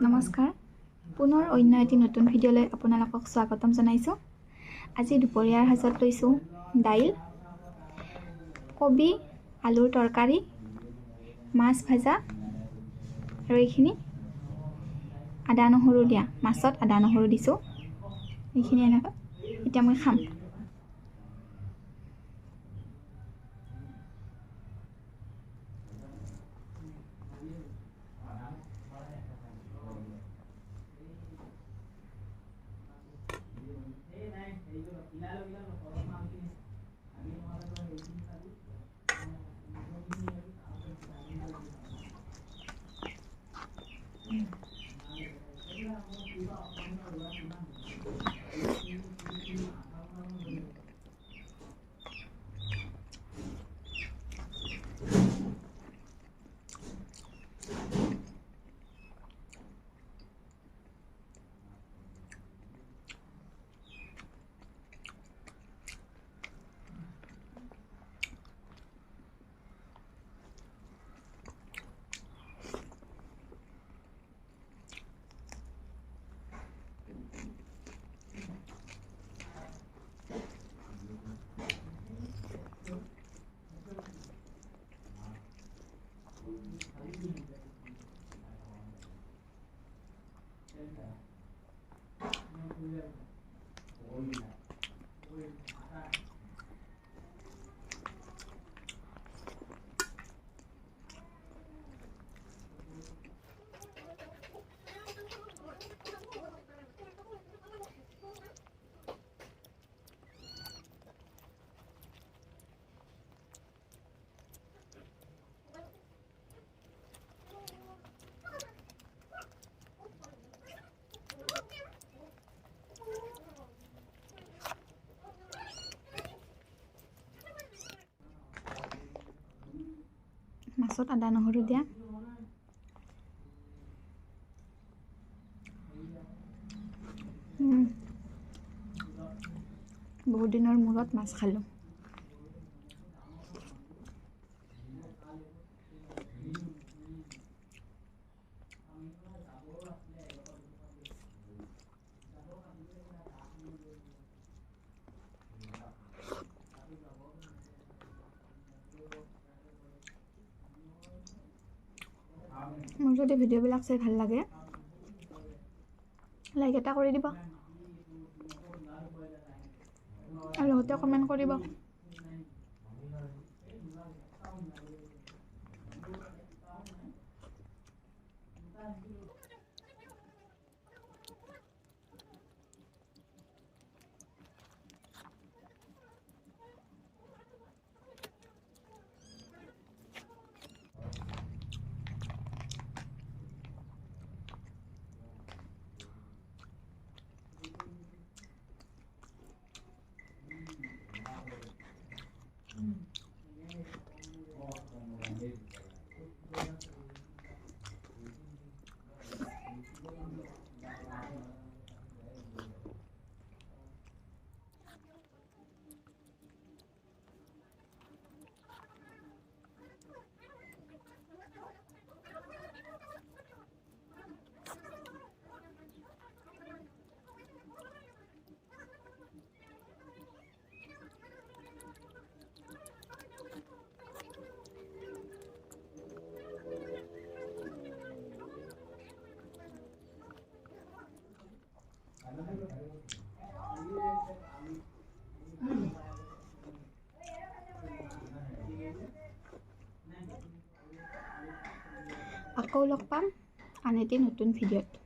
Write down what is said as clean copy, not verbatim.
নমস্কাৰ, পুনৰ অন্য এটি নতুন ভিডিঅ'লৈ আপোনালোকক স্বাগতম জনাইছোঁ। আজি দুপৰীয়াৰ সাজত লৈছোঁ দাইল, কবি আলুৰ তৰকাৰী, মাছ ভাজা আৰু এইখিনি আদা নহৰু দিয়া, মাছত আদা নহৰু দিছোঁ। এইখিনি এনেকৈ এতিয়া মই খাম। মাছত আদা নহৰু দিয়া, বহুত দিনৰ মূৰত মাছ খালোঁ। মোৰ যদি ভিডিঅ'বিলাক চাই ভাল লাগে, লাইক এটা কৰি দিব আৰু লগতে কমেণ্ট কৰিব। আকৌ লগ পাম আন এটি নতুন ভিডিঅ'ত।